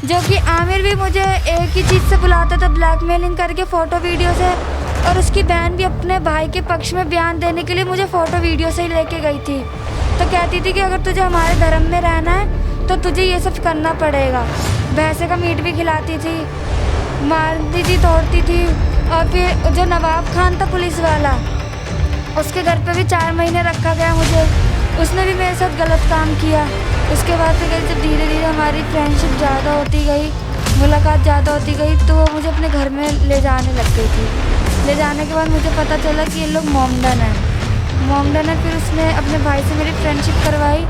जो कि आमिर भी मुझे एक ही चीज़ से बुलाता था, ब्लैकमेलिंग करके फ़ोटो वीडियो से। और उसकी बहन भी अपने भाई के पक्ष में बयान देने के लिए मुझे फ़ोटो वीडियो से ही लेके गई थी। तो कहती थी कि अगर तुझे हमारे धर्म में रहना है तो तुझे ये सब करना पड़ेगा। भैंसे का मीट भी खिलाती थी, मारती थी, तोड़ती थी। और फिर जो नवाब खान था पुलिस वाला, उसके घर पे भी 4 महीने रखा गया मुझे। उसने भी मेरे साथ गलत काम किया। उसके बाद फिर जब धीरे धीरे हमारी फ्रेंडशिप ज़्यादा होती गई, मुलाकात ज़्यादा होती गई, तो वो मुझे अपने घर में ले जाने लग गई थी। ले जाने के बाद मुझे पता चला कि ये लोग मोमडन है। फिर उसने अपने भाई से मेरी फ्रेंडशिप करवाई।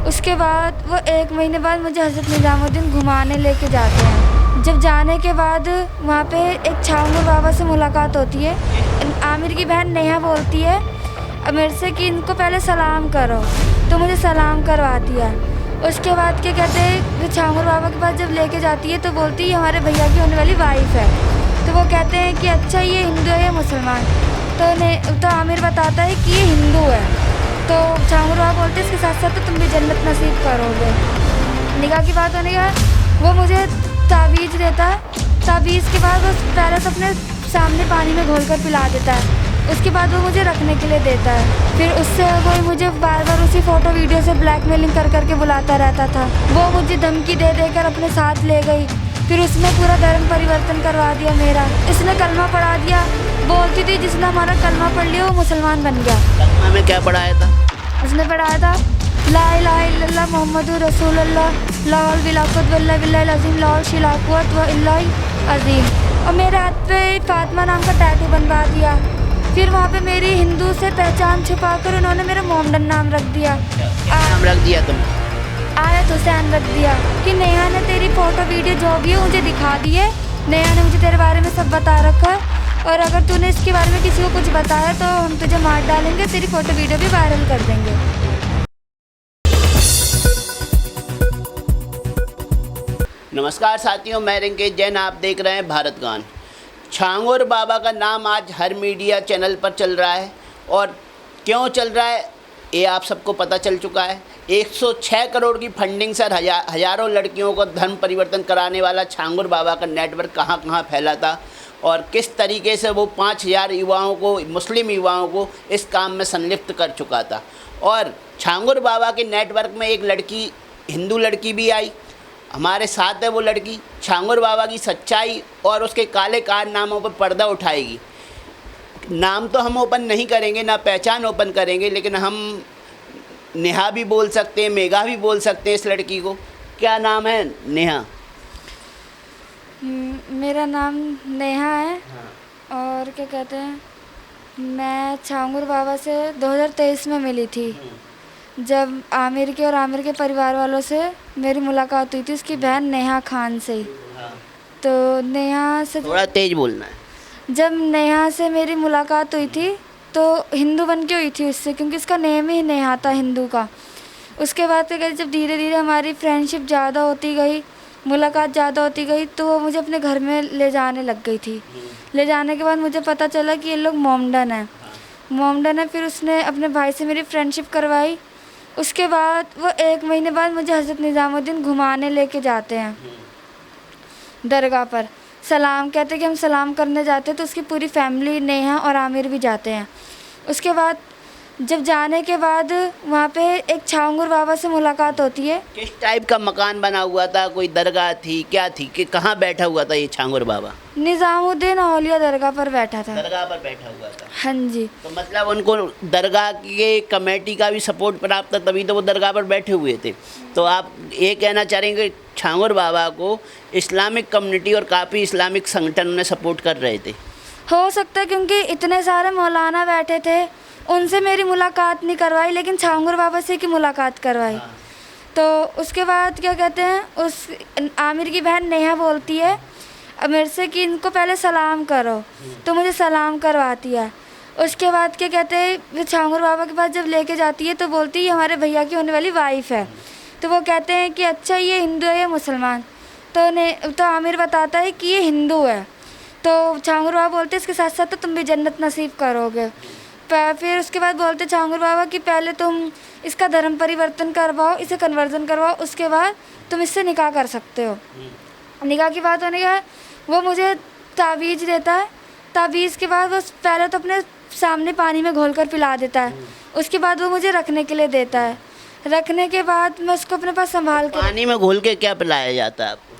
उसके बाद वो 1 महीने बाद मुझे हज़रत निज़ामुद्दीन घुमाने लेके जाते हैं। जब जाने के बाद वहाँ पे एक छाऊंगुर बाबा से मुलाकात होती है। आमिर की बहन नेहा बोलती है मेरे से कि इनको पहले सलाम करो, तो मुझे सलाम करवा दिया। उसके बाद क्या कहते हैं, छाऊंगुर बाबा के पास जब लेके जाती है तो बोलती है ये हमारे भैया की होने वाली वाइफ है। तो वो कहते हैं कि अच्छा ये हिंदू है या मुसलमान। तो आमिर बताता है कि ये हिंदू है। तो छाऊंगुर बाबा बोलते हैं इसके साथ साथ तो तुम भी जन्नत नसीब करोगे। निकाह की बात होने का वो मुझे तावीज़ देता है। तावीज़ के बाद वो पहले तो अपने सामने पानी में घोल कर पिला देता है। उसके बाद वो मुझे रखने के लिए देता है। फिर उससे कोई मुझे बार बार उसी फ़ोटो वीडियो से ब्लैकमेलिंग कर करके बुलाता रहता था। वो मुझे धमकी दे देकर अपने साथ ले गई। फिर उसने पूरा धर्म परिवर्तन करवा दिया मेरा। इसने कलमा पढ़ा दिया। बोलती थी जिसने हमारा कलमा पढ़ लिया वो मुसलमान बन गया। कलमा में क्या पढ़ाया था? उसने पढ़ाया था ला इलाहा इल्लल्लाह मुहम्मदुर रसूलुल्लाह लाहुल बिलाकुत वल्ला बिल्लाहिल अज़ीम लाहुल शिलाकुत व इल्लाहि अज़ीम। और मेरे हाथ पे फातिमा नाम का टैटू बनवा दिया। फिर वहाँ पे मेरी हिंदू से पहचान छुपाकर उन्होंने मेरा मोमडन नाम रख दिया। नाम रख दिया तुम? आयत हुसैन रख दिया कि नेहा ने तेरी फ़ोटो वीडियो जो भी है मुझे दिखा दी है। नेहा ने मुझे तेरे बारे में सब बता रखा है और अगर तूने इसके बारे में किसी को कुछ बताया तो हम तुझे मार डालेंगे, तेरी फ़ोटो वीडियो भी वायरल कर देंगे। नमस्कार साथियों, मैं रिंकेश जैन, आप देख रहे हैं भारत गान। छांगुर बाबा का नाम आज हर मीडिया चैनल पर चल रहा है और क्यों चल रहा है ये आप सबको पता चल चुका है। 106 करोड़ की फंडिंग से हज़ारों लड़कियों को धर्म परिवर्तन कराने वाला छांगुर बाबा का नेटवर्क कहाँ कहाँ फैला था और किस तरीके से वो 5000 युवाओं को, मुस्लिम युवाओं को इस काम में संलिप्त कर चुका था। और छांगुर बाबा के नेटवर्क में एक लड़की, हिंदू लड़की भी आई, हमारे साथ है वो लड़की। छांगुर बाबा की सच्चाई और उसके काले कारनामों पर पर्दा उठाएगी। नाम तो हम ओपन नहीं करेंगे, ना पहचान ओपन करेंगे, लेकिन हम नेहा भी बोल सकते हैं, मेघा भी बोल सकते हैं इस लड़की को। क्या नाम है नेहा? मेरा नाम नेहा है। और क्या कहते हैं, मैं छांगुर बाबा से 2023 में मिली थी। जब आमिर के और आमिर के परिवार वालों से मेरी मुलाकात हुई थी, उसकी बहन नेहा खान से। तो नेहा से थोड़ा तेज बोलना है। जब नेहा से मेरी मुलाकात हुई थी तो हिंदू बन के हुई थी उससे, क्योंकि उसका नेम ही नेहा था हिंदू का। उसके बाद फिर जब धीरे धीरे हमारी फ्रेंडशिप ज़्यादा होती गई, मुलाकात ज़्यादा होती गई, तो वो मुझे अपने घर में ले जाने लग गई थी। ले जाने के बाद मुझे पता चला कि ये लोग मोमडन है। फिर उसने अपने भाई से मेरी फ्रेंडशिप करवाई। उसके बाद वो 1 महीने बाद मुझे हज़रत निज़ामुद्दीन घुमाने लेके जाते हैं दरगाह पर। सलाम कहते हैं कि हम सलाम करने जाते हैं, तो उसकी पूरी फैमिली, नेहा और आमिर भी जाते हैं। उसके बाद जब जाने के बाद वहाँ पे एक छाऊंगुर बाबा से मुलाकात होती है। किस टाइप का मकान बना हुआ था? कोई दरगाह थी, क्या थी, कि कहाँ बैठा हुआ था ये छांगुर बाबा? निज़ामुद्दीन औलिया दरगाह पर बैठा था। दरगाह पर बैठा हुआ था? हाँ जी। तो मतलब उनको दरगाह के कमेटी का भी सपोर्ट प्राप्त था, तभी तो वो दरगाह पर बैठे हुए थे। तो आप ये कहना चाहेंगे छांगुर बाबा को इस्लामिक कम्युनिटी और काफ़ी इस्लामिक संगठन ने सपोर्ट कर रहे थे? हो सकता है, क्योंकि इतने सारे मौलाना बैठे थे, उनसे मेरी मुलाकात नहीं करवाई, लेकिन छांगुर बाबा से की मुलाकात करवाई। तो उसके बाद क्या कहते हैं, उस आमिर की बहन नेहा बोलती है मेरे से कि इनको पहले सलाम करो, तो मुझे सलाम करवाती है। उसके बाद क्या कहते हैं, छांगुर बाबा के पास जब लेके जाती है तो बोलती है ये हमारे भैया की होने वाली वाइफ है। तो वो कहते हैं कि अच्छा ये हिंदू है या मुसलमान। तो आमिर बताता है कि ये हिंदू है। तो छांगुर बाबा बोलते हैं इसके साथ साथ तो तुम भी जन्नत नसीब करोगे। फिर उसके बाद बोलते छांगुर बाबा कि पहले तुम इसका धर्म परिवर्तन करवाओ, इसे कन्वर्जन करवाओ, उसके बाद तुम इससे निकाह कर सकते हो। निकाह की बात होने के बाद वो मुझे तावीज़ देता है। तावीज़ के बाद वो पहले तो अपने सामने पानी में घोलकर पिला देता है, उसके बाद वो मुझे रखने के लिए देता है। रखने के बाद मैं उसको अपने पास संभाल के, पानी में घोल के क्या पिलाया जाता है आपको?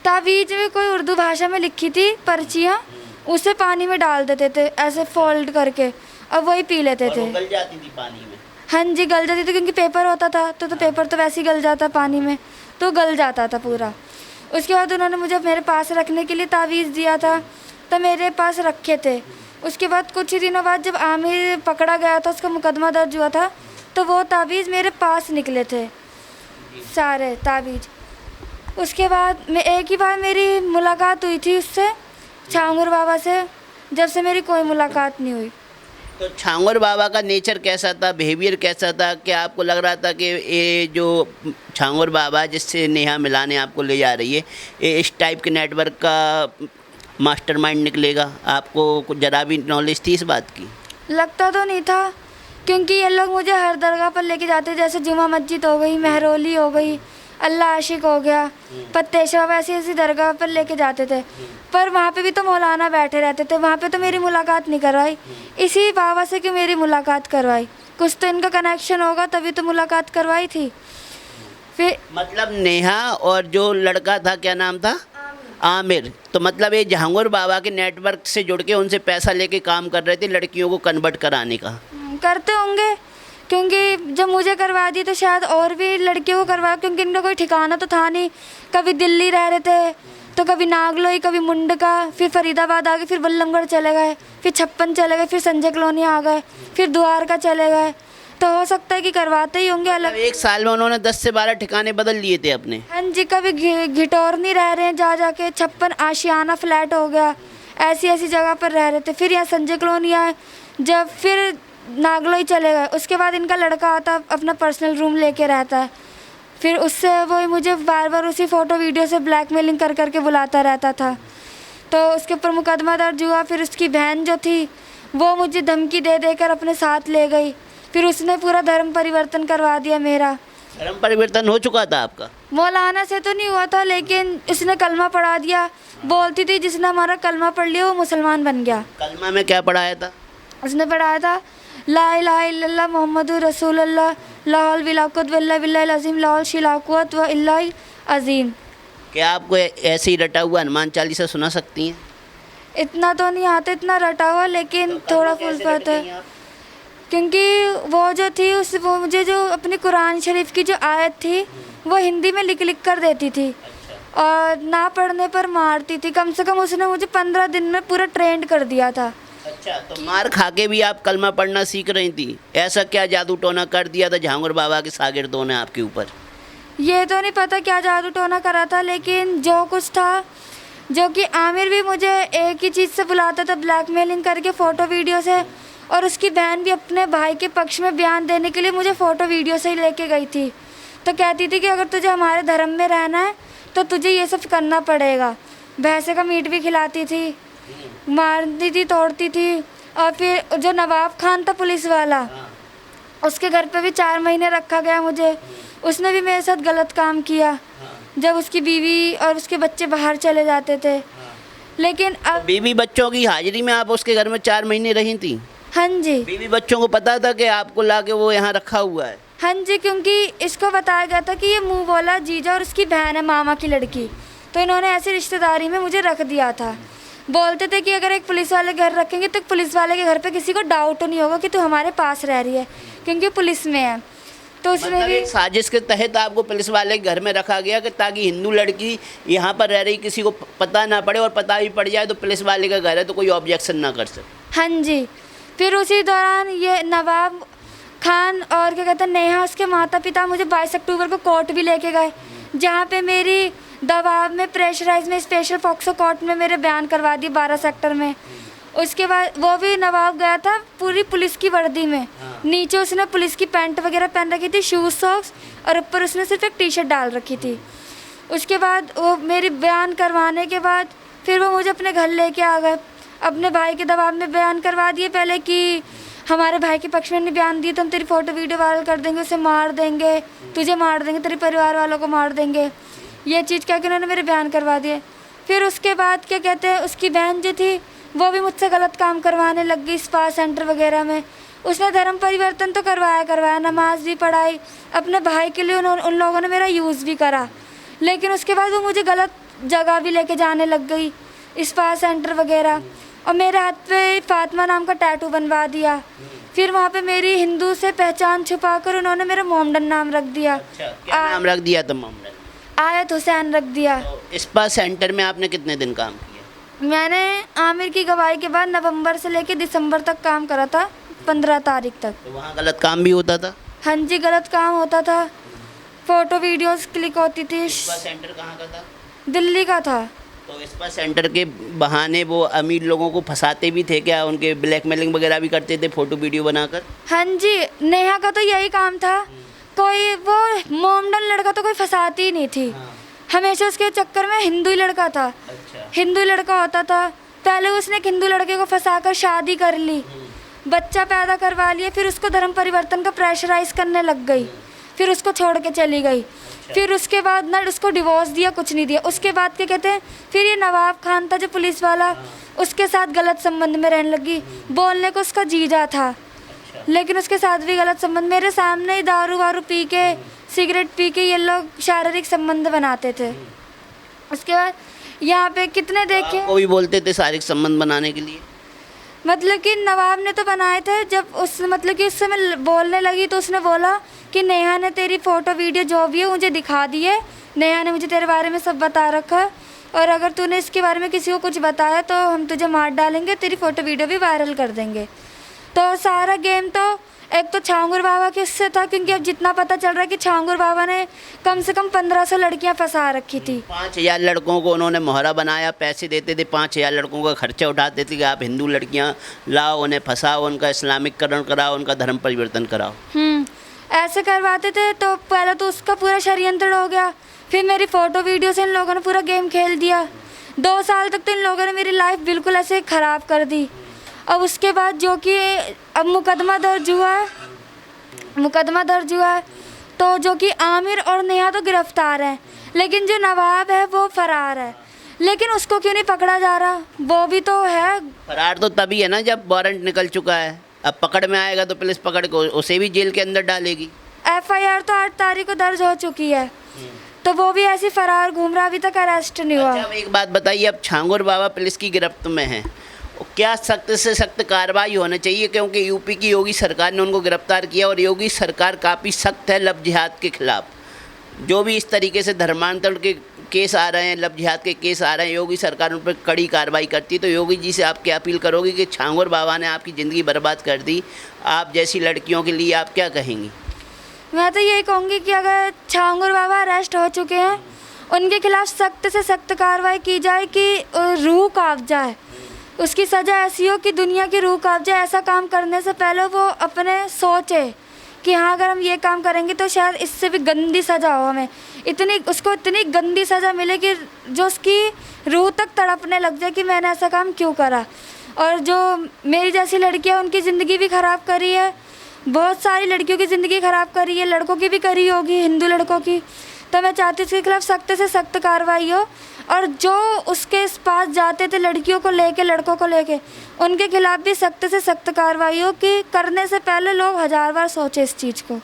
तावीज़ में कोई उर्दू भाषा में लिखी थी पर्चियाँ, उसे पानी में डाल देते थे ऐसे फोल्ड करके, और वही पी लेते और थे। वो गल जाती थी पानी में? हाँ जी, गल जाती थी, क्योंकि पेपर होता था तो पेपर तो वैसे ही गल जाता पानी में, तो गल जाता था पूरा। उसके बाद उन्होंने मुझे मेरे पास रखने के लिए तावीज़ दिया था, तो मेरे पास रखे थे। उसके बाद कुछ ही दिनों बाद जब आमिर पकड़ा गया था, उसका मुकदमा दर्ज हुआ था, तो वो तावीज़ मेरे पास निकले थे सारे तावीज़। उसके बाद मैं एक ही बार मेरी मुलाकात हुई थी उससे, छांगुर बाबा से, जब से मेरी कोई मुलाकात नहीं हुई। तो छांगुर बाबा का नेचर कैसा था, बिहेवियर कैसा था? क्या आपको लग रहा था कि ये जो छांगुर बाबा जिससे नेहा मिलाने आपको ले जा रही है, ये इस टाइप के नेटवर्क का मास्टरमाइंड निकलेगा? आपको कुछ ज़रा भी नॉलेज थी इस बात की? लगता तो नहीं था, क्योंकि ये लोग मुझे हर दरगाह पर लेके जाते, जैसे जुमा मस्जिद हो गई, महरौली हो गई, अल्लाह आशिक हो गया, पत्तेश्वर, ऐसी ऐसी दरगाह पर लेके जाते थे। पर वहाँ पे भी तो मौलाना बैठे रहते थे, वहाँ पे तो मेरी मुलाकात नहीं करवाई। इसी बाबा से क्यों मेरी मुलाकात करवाई? कुछ तो इनका कनेक्शन होगा, तभी तो मुलाकात करवाई थी। फिर मतलब नेहा और जो लड़का था, क्या नाम था? आमिर। तो मतलब ये छांगुर बाबा के नेटवर्क से जुड़ के उनसे पैसा लेके काम कर रहे थे लड़कियों को कन्वर्ट कराने का? करते होंगे, क्योंकि जब मुझे करवा दी तो शायद और भी लड़कियों को करवा, क्योंकि इनका कोई ठिकाना तो था नहीं। कभी दिल्ली रह रहे थे, तो कभी नागलोई, कभी मुंडका, फिर फरीदाबाद आ गए, फिर बल्लमगढ़ चले गए, फिर 56 चले गए, फिर संजय कॉलोनी आ गए, फिर द्वारका चले गए। तो हो सकता है कि करवाते ही होंगे अलग। एक साल में उन्होंने 10 से 12 ठिकाने बदल लिए थे अपने? हाँ जी, कभी घिटौरनी रह रहे हैं जा जाके, 56 आशियाना फ्लैट हो गया, ऐसी ऐसी जगह पर रह रहे थे। फिर यहाँ संजय कॉलोनी आए, जब फिर नागलोई चले गए। उसके बाद इनका लड़का आता, अपना पर्सनल रूम लेके रहता है, फिर उससे वो मुझे बार बार उसी फ़ोटो वीडियो से ब्लैकमेलिंग कर करके बुलाता रहता था। तो उसके ऊपर मुकदमा दर्ज हुआ। फिर उसकी बहन जो थी वो मुझे धमकी दे देकर अपने साथ ले गई। फिर उसने पूरा धर्म परिवर्तन करवा दिया मेरा। धर्म परिवर्तन हो चुका था आपका? मौलाना से तो नहीं हुआ था, लेकिन उसने कलमा पढ़ा दिया। बोलती थी जिसने हमारा कलमा पढ़ लिया वो मुसलमान बन गया। कलमा में क्या पढ़ाया था? उसने पढ़ाया था ला इलाहा इल्लल्लाह मुहम्मदुर रसूलुल्लाह लाहौल विलाकुत वल्ला बिल्लाहिल अज़ीम लाहौल शिलाकुत व इल्लाहिल अज़ीम। क्या आपको ऐसे ही रटा हुआ हनुमान चालीसा सुना सकती हैं? इतना तो नहीं आता, इतना रटा हुआ, लेकिन तो थोड़ा कैसे फुल पता रटती हैं है। आप? क्योंकि वो जो थी वो मुझे जो अपनी कुरान शरीफ की जो आयत थी वो हिंदी में लिख लिख कर देती थी, और ना पढ़ने पर मारती थी। कम से कम उसने मुझे 15 दिन में पूरा ट्रेंड कर दिया था। अच्छा, तो मार खा के भी आप कलमा पढ़ना सीख रही थी? ऐसा क्या जादू टोना कर दिया था छांगुर बाबा के शागिर्दों ने आपके ऊपर? ये तो नहीं पता क्या जादू टोना करा था, लेकिन जो कुछ था, जो कि आमिर भी मुझे एक ही चीज़ से बुलाता था, ब्लैकमेलिंग करके फ़ोटो वीडियो से, और उसकी बहन भी अपने भाई के पक्ष में बयान देने के लिए मुझे फ़ोटो वीडियो से ही लेके गई थी। तो कहती थी कि अगर तुझे हमारे धर्म में रहना है तो तुझे ये सब करना पड़ेगा। भैंसे का मीट भी खिलाती थी, मारती थी, तोड़ती थी। और फिर जो नवाब खान था पुलिस वाला, उसके घर पे भी 4 महीने रखा गया मुझे। उसने भी मेरे साथ गलत काम किया, जब उसकी बीवी और उसके बच्चे बाहर चले जाते थे। लेकिन अब बीवी बच्चों की हाजिरी में आप उसके घर में 4 महीने रही थी? हाँ जी। बीवी बच्चों को पता था कि आपको लाके वो यहाँ रखा हुआ है? हाँ जी, क्योंकि इसको बताया गया था कि ये मुँह बोला जीजा और उसकी बहन है मामा की लड़की, तो इन्होंने ऐसी रिश्तेदारी में मुझे रख दिया था। बोलते थे कि अगर एक पुलिस वाले घर रखेंगे तो पुलिस वाले के घर पे किसी को डाउट नहीं होगा कि तू हमारे पास रह रही है, क्योंकि पुलिस में है। तो उसमें मतलब भी एक साजिश के तहत आपको पुलिस वाले के घर में रखा गया कि ताकि हिंदू लड़की यहाँ पर रह रही किसी को पता ना पड़े, और पता भी पड़ जाए तो पुलिस वाले का घर है तो कोई ऑब्जेक्शन ना कर सके। हाँ जी। फिर उसी दौरान ये नवाब खान और क्या कहते हैं नेहा, उसके माता पिता मुझे 22 अक्टूबर को कोर्ट भी लेके गए, जहाँ पे मेरी दबाव में प्रेशराइज में स्पेशल पॉक्सो कोर्ट में मेरे बयान करवा दिए 12 सेक्टर में। उसके बाद वो भी नवाब गया था पूरी पुलिस की वर्दी में, नीचे उसने पुलिस की पैंट वगैरह पहन रखी थी, शूज़ सॉक्स, और ऊपर उसने सिर्फ एक टी-शर्ट डाल रखी थी। उसके बाद वो मेरी बयान करवाने के बाद फिर वो मुझे अपने घर लेके आ गए। अपने भाई के दबाव में बयान करवा दिए पहले कि हमारे भाई के पक्ष में नहीं बयान दिए तो हम तेरी फ़ोटो वीडियो वायरल कर देंगे, उसे मार देंगे, तुझे मार देंगे, तेरे परिवार वालों को मार देंगे। ये चीज़ कह के उन्होंने मेरे बयान करवा दिए। फिर उसके बाद क्या कहते हैं, उसकी बहन जो थी वो भी मुझसे गलत काम करवाने लग गई स्पा सेंटर वगैरह में। उसने धर्म परिवर्तन तो करवाया, नमाज भी पढ़ाई, अपने भाई के लिए उन लोगों ने मेरा यूज़ भी करा। लेकिन उसके बाद वो मुझे गलत जगह भी लेके जाने लग गई, स्पा सेंटर वगैरह, और मेरे हाथ पे फातिमा नाम का टैटू बनवा दिया। फिर वहाँ पे मेरी हिंदू से पहचान छुपाकर उन्होंने मेरा मोहम्मदन नाम रख दिया। अच्छा, क्या नाम रख दिया तुम? मोहम्मदन? आयत हुसैन रख दिया। तो स्पा सेंटर में आपने कितने दिन काम किया? मैंने आमिर की गवाही के बाद नवंबर से लेकर दिसंबर तक काम करा था, 15 तारीख तक। तो वहाँ गलत काम भी होता था? हाँ जी, गलत काम होता था, फ़ोटो वीडियोस क्लिक होती थी। स्पा सेंटर कहाँ का था? दिल्ली का था। तो स्पा सेंटर के बहाने वो अमीर लोगों को फंसाते भी थे क्या? उनके ब्लैकमेलिंग वगैरह भी करते थे फ़ोटो वीडियो बनाकर? हाँ जी, नेहा का तो यही काम था। कोई वो मोमडन लड़का तो कोई फंसाती ही नहीं थी। हाँ। हमेशा उसके चक्कर में हिंदू ही लड़का था। अच्छा। हिंदू लड़का होता था। पहले उसने एक हिंदू लड़के को फंसाकर शादी कर ली, बच्चा पैदा करवा लिया, फिर उसको धर्म परिवर्तन का प्रेशराइज करने लग गई, फिर उसको छोड़ के चली गई। फिर उसके बाद ना उसको डिवोर्स दिया, कुछ नहीं दिया। उसके बाद क्या कहते हैं, फिर ये नवाब खान था जो पुलिस वाला, उसके साथ गलत संबंध में रहने लगी। बोलने को उसका जीजा था, लेकिन उसके साथ भी गलत संबंध। मेरे सामने ही दारू वारू पी के, सिगरेट पी के ये लोग शारीरिक संबंध बनाते थे। उसके बाद यहाँ पे कितने देखे, वो भी बोलते थे शारीरिक संबंध बनाने के लिए? मतलब कि नवाब ने तो बनाए थे। जब उस मतलब कि उससे मैं बोलने लगी तो उसने बोला कि नेहा ने तेरी फ़ोटो वीडियो जो भी है मुझे दिखा दी है, नेहा ने मुझे तेरे बारे में सब बता रखा है, और अगर तूने इसके बारे में किसी को कुछ बताया तो हम तुझे मार डालेंगे, तेरी फ़ोटो वीडियो भी वायरल कर देंगे। तो सारा गेम तो एक तो छांगुर बाबा के उससे था, क्योंकि अब जितना पता चल रहा है कि छांगुर बाबा ने कम से कम 1500 लड़कियां फंसा रखी थी। 5000 लड़कों को उन्होंने मोहरा बनाया, पैसे देते थे, 5000 लड़कों का खर्चा उठाते थे कि आप हिंदू लड़कियां लाओ, उन्हें फंसाओ, उनका इस्लामिकरण कराओ, उनका धर्म परिवर्तन कराओ। ऐसे करवाते थे। तो पहले तो उसका पूरा षड्यंत्र हो गया, फिर मेरी फ़ोटो वीडियो से इन लोगों ने पूरा गेम खेल दिया। 2 साल तक तो इन लोगों ने मेरी लाइफ बिल्कुल ऐसे ख़राब कर दी। अब उसके बाद जो कि अब मुकदमा दर्ज हुआ है, तो जो कि आमिर और नेहा तो गिरफ्तार हैं, लेकिन जो नवाब है वो फरार है। लेकिन उसको क्यों नहीं पकड़ा जा रहा? वो भी तो है। फरार तो तभी है ना जब वारंट निकल चुका है। अब पकड़ में आएगा तो पुलिस पकड़ के उसे भी जेल के अंदर डालेगी। FIR तो 8 तारीख को दर्ज हो चुकी है, तो वो भी ऐसी फरार घूम रहा, अभी तक अरेस्ट नहीं हुआ। अच्छा, एक बात बताइए, अब छांगुर बाबा पुलिस की गिरफ्त में हैं, क्या सख्त से सख्त कार्रवाई होनी चाहिए? क्योंकि यूपी की योगी सरकार ने उनको गिरफ्तार किया और योगी सरकार काफ़ी सख्त है लव जिहाद के खिलाफ। जो भी इस तरीके से धर्मांतरण के केस आ रहे हैं, लव जिहाद के केस आ रहे हैं, योगी सरकार उन पर कड़ी कार्रवाई करती है। तो योगी जी से आप क्या अपील करोगे कि छांगुर बाबा ने आपकी ज़िंदगी बर्बाद कर दी, आप जैसी लड़कियों के लिए आप क्या कहेंगी? मैं तो यही कहूँगी कि अगर छांगुर बाबा अरेस्ट हो चुके हैं, उनके खिलाफ सख्त से सख्त कार्रवाई की जाए कि रूह कांप जाए, उसकी सज़ा ऐसी हो कि दुनिया की रूह कांप जाए। ऐसा काम करने से पहले वो अपने सोचे कि हाँ, अगर हम ये काम करेंगे तो शायद इससे भी गंदी सज़ा हो, हमें उसको इतनी गंदी सज़ा मिले कि जो उसकी रूह तक तड़पने लग जाए कि मैंने ऐसा काम क्यों करा। और जो मेरी जैसी लड़कियाँ, उनकी ज़िंदगी भी ख़राब करी है, बहुत सारी लड़कियों की ज़िंदगी ख़राब करी है, लड़कों की भी करी होगी, हिंदू लड़कों की। तो मैं चाहती हूँ उसके खिलाफ सख्त से सख्त कार्रवाई हो, और जो उसके पास जाते थे लड़कियों को लेके, लड़कों को लेके, उनके खिलाफ भी सख्त से सख्त कार्रवाई हो कि करने से पहले लोग 1000 बार सोचे इस चीज़ को।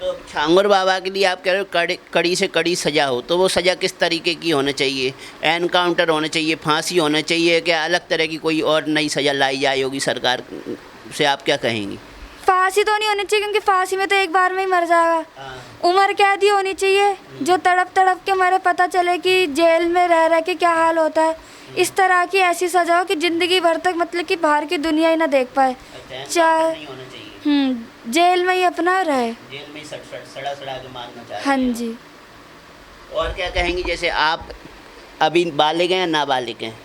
तो छांगुर बाबा के लिए आप कह रहे हो कड़ी से कड़ी सज़ा हो, तो वो सज़ा किस तरीके की होनी चाहिए? एनकाउंटर होना चाहिए, फांसी होना चाहिए, क्या अलग तरह की कोई और नई सज़ा लाई जाए योगी सरकार से? आप क्या कहेंगी? फांसी तो नहीं होनी चाहिए, क्योंकि फांसी में तो एक बार में ही मर जाएगा। उम्र कैद ही होनी चाहिए, जो तड़प तड़प के मरे, पता चले कि जेल में रह के क्या हाल होता है। इस तरह की ऐसी सजा हो कि ज़िंदगी भर तक मतलब कि बाहर की दुनिया ही ना देख पाए, चाहे जेल में ही अपना रहे, जेल में सड़ा के मारना चाहिए। हाँ जी। और क्या कहेंगी, जैसे आप अभी बालिग हैं या नाबालिग हैं?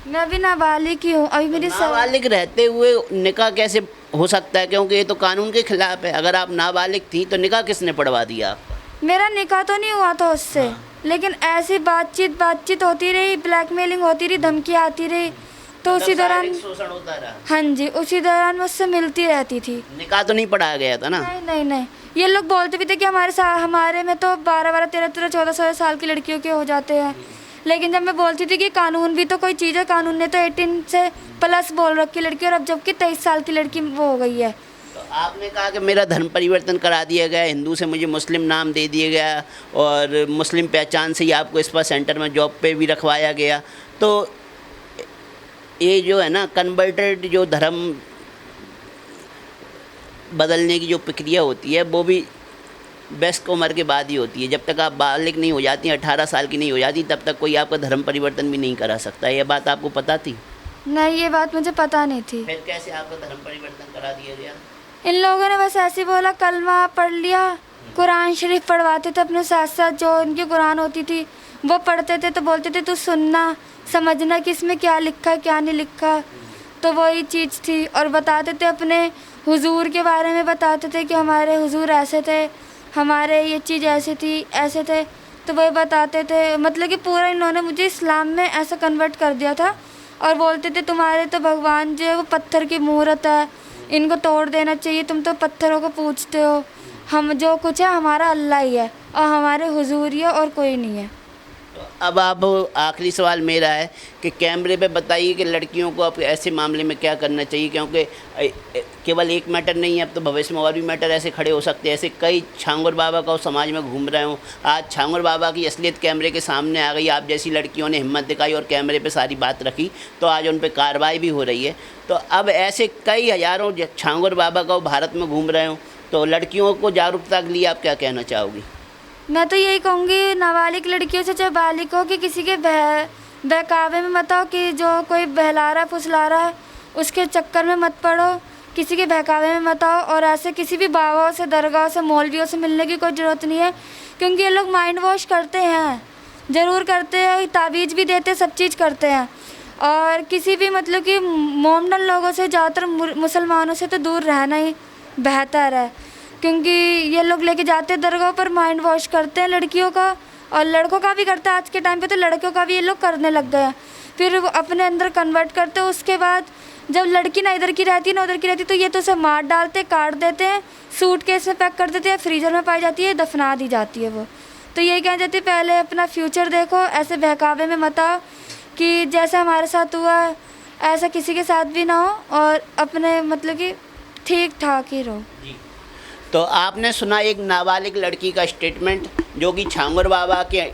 मैं अभी नाबालिग ही हूँ, अभी मेरी नाबालिग रहते हुए निकाह कैसे हो सकता है? क्योंकि ये तो कानून के खिलाफ है। अगर आप नाबालिग थी तो निकाह किसने पढ़वा दिया आपका? मेरा निकाह तो नहीं हुआ था उससे, लेकिन ऐसी बातचीत होती रही, ब्लैकमेलिंग होती रही, धमकी आती रही, तो उसी दौरान, शारीरिक शोषण होता रहा। हाँ जी, उसी दौरान मैं उससे मिलती रहती थी। निकाह तो नहीं पढ़ाया गया था ना? नहीं नहीं नहीं, ये लोग बोलते भी थे कि हमारे में तो 12-12, 13-13, 14-14 साल की लड़कियों के हो जाते हैं। लेकिन जब मैं बोलती थी कि कानून भी तो कोई चीज़ है, कानून ने तो 18 से प्लस बोल रखी लड़की, और अब जबकि 23 साल की लड़की वो हो गई है। तो आपने कहा कि मेरा धर्म परिवर्तन करा दिया गया, हिंदू से मुझे मुस्लिम नाम दे दिया गया और मुस्लिम पहचान से ही आपको इस पर सेंटर में जॉब पे भी रखवाया गया। तो ये जो है ना कन्वर्टेड जो धर्म बदलने की जो प्रक्रिया होती है वो भी बेस्ट उम्र के बाद ही होती है। जब तक आप बालिग नहीं हो जाती, 18 साल की नहीं हो जाती, तब तक कोई आपका धर्म परिवर्तन भी नहीं करा सकता। ये बात आपको पता थी? नहीं, ये बात मुझे पता नहीं थी। फिर कैसे आपका धर्म परिवर्तन करा दिया गया? इन लोगों ने बस ऐसे ही बोला, कलमा पढ़ लिया, कुरान शरीफ पढ़वाते थे अपने साथ साथ, जो इनकी कुरान होती थी वो पढ़ते थे। तो बोलते थे तू सुनना, समझना कि इसमें क्या लिखा है क्या नहीं लिखा। तो वही चीज़ थी, और बताते थे अपने हुजूर के बारे में, बताते थे कि हमारे हुजूर ऐसे थे, हमारे ये चीज़ ऐसी थी, ऐसे थे। तो वही बताते थे, मतलब कि पूरा इन्होंने मुझे इस्लाम में ऐसा कन्वर्ट कर दिया था। और बोलते थे तुम्हारे तो भगवान जो है वो पत्थर की मूर्त है, इनको तोड़ देना चाहिए, तुम तो पत्थरों को पूजते हो, हम जो कुछ है हमारा अल्लाह ही है और हमारे हुजूर ही है और कोई नहीं है। तो अब आप आखिरी सवाल मेरा है कि कैमरे पे बताइए कि लड़कियों को अब ऐसे मामले में क्या करना चाहिए, क्योंकि केवल एक मैटर नहीं है, अब तो भविष्य में और भी मैटर ऐसे खड़े हो सकते हैं। ऐसे कई छांगुर बाबा का समाज में घूम रहे हों। आज छांगुर बाबा की असलियत कैमरे के सामने आ गई, आप जैसी लड़कियों ने हिम्मत दिखाई और कैमरे पे सारी बात रखी, तो आज उन पर कार्रवाई भी हो रही है। तो अब ऐसे कई हज़ारों छांगुर बाबा का भारत में घूम रहे हों, तो लड़कियों को जागरूकता के लिए आप क्या कहना चाहोगी? मैं तो यही कहूँगी नाबालिग लड़कियों से, चाहे बालिग हो, कि किसी के बहकावे में मत आओ, कि जो कोई बहला रहा फुसला रहा है उसके चक्कर में मत पड़ो, किसी के बहकावे में मत आओ। और ऐसे किसी भी बाबाओं से, दरगाह से, मौलवियों से मिलने की कोई ज़रूरत नहीं है, क्योंकि ये लोग माइंड वॉश करते हैं, ज़रूर करते हैं, ताबीज़ भी देते, सब चीज़ करते हैं। और किसी भी मतलब कि मोमडन लोगों से, ज़्यादातर मुसलमानों से तो दूर रहना ही बेहतर है, क्योंकि ये लोग लेके जाते हैं दरगाह पर, माइंड वॉश करते हैं लड़कियों का, और लड़कों का भी करते हैं। आज के टाइम पे तो लड़कियों का भी ये लोग करने लग गए हैं, फिर वो अपने अंदर कन्वर्ट करते हैं। उसके बाद जब लड़की ना इधर की रहती है ना उधर की रहती है, तो ये तो उसे मार डालते, काट देते हैं, सूटकेस में पैक कर देते हैं, फ्रीजर में पाई जाती है, दफना दी जाती है वो। तो यही कहना चाहती है, पहले अपना फ्यूचर देखो, ऐसे बहकावे में मत आओ कि जैसा हमारे साथ हुआ है ऐसा किसी के साथ भी ना हो, और अपने मतलब कि ठीक ठाक ही रहो। तो आपने सुना एक नाबालिग लड़की का स्टेटमेंट, जो कि छांगुर बाबा के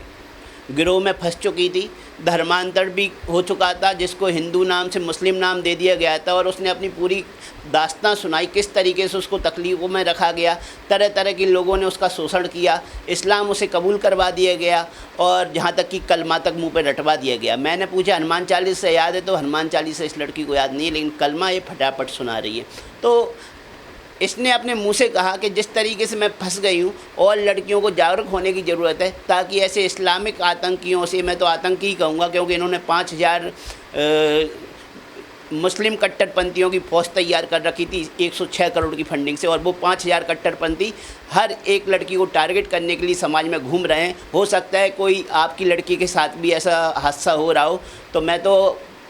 गिरोह में फंस चुकी थी, धर्मांतर भी हो चुका था, जिसको हिंदू नाम से मुस्लिम नाम दे दिया गया था, और उसने अपनी पूरी दास्तां सुनाई, किस तरीके से उसको तकलीफ़ों में रखा गया, तरह तरह के लोगों ने उसका शोषण किया, इस्लाम उसे कबूल करवा दिया गया, और जहाँ तक कि कलमा तक मुँह पे रटवा दिया गया। मैंने पूछा हनुमान चालीसा याद है, तो हनुमान चालीसा इस लड़की को याद नहीं है, लेकिन कलमा ये फटाफट सुना रही है। तो इसने अपने मुंह से कहा कि जिस तरीके से मैं फंस गई हूँ, और लड़कियों को जागरूक होने की ज़रूरत है, ताकि ऐसे इस्लामिक आतंकियों से, मैं तो आतंकी ही कहूँगा, क्योंकि इन्होंने 5000 मुस्लिम कट्टरपंथियों की फ़ौज तैयार कर रखी थी 106 करोड़ की फंडिंग से, और वो 5000 कट्टरपंथी हर एक लड़की को टारगेट करने के लिए समाज में घूम रहे हैं। हो सकता है कोई आपकी लड़की के साथ भी ऐसा हादसा हो रहा हो। तो मैं तो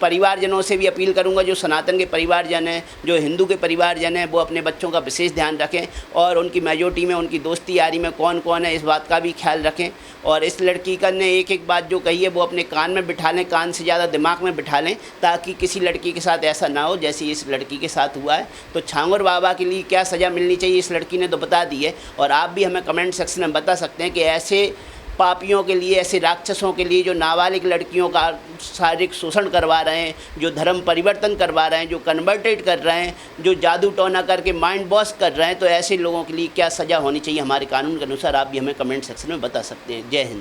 परिवारजनों से भी अपील करूंगा, जो सनातन के परिवारजन हैं, जो हिंदू के परिवारजन हैं, वो अपने बच्चों का विशेष ध्यान रखें, और उनकी मेजोरिटी में, उनकी दोस्ती यारी में कौन कौन है, इस बात का भी ख्याल रखें। और इस लड़की का ने एक एक बात जो कही है वो अपने कान में बिठा लें, कान से ज़्यादा दिमाग में बिठा लें, ताकि किसी लड़की के साथ ऐसा ना हो जैसे इस लड़की के साथ हुआ है। तो छांगुर बाबा के लिए क्या सज़ा मिलनी चाहिए, इस लड़की ने तो बता दी है, और आप भी हमें कमेंट सेक्शन में बता सकते हैं कि ऐसे पापियों के लिए, ऐसे राक्षसों के लिए, जो नाबालिग लड़कियों का शारीरिक शोषण करवा रहे हैं, जो धर्म परिवर्तन करवा रहे हैं, जो कन्वर्टेड कर रहे हैं, जो जादू टोना करके माइंड वॉश कर रहे हैं, तो ऐसे लोगों के लिए क्या सज़ा होनी चाहिए हमारे कानून के अनुसार, आप भी हमें कमेंट सेक्शन में बता सकते हैं। जय हिंद।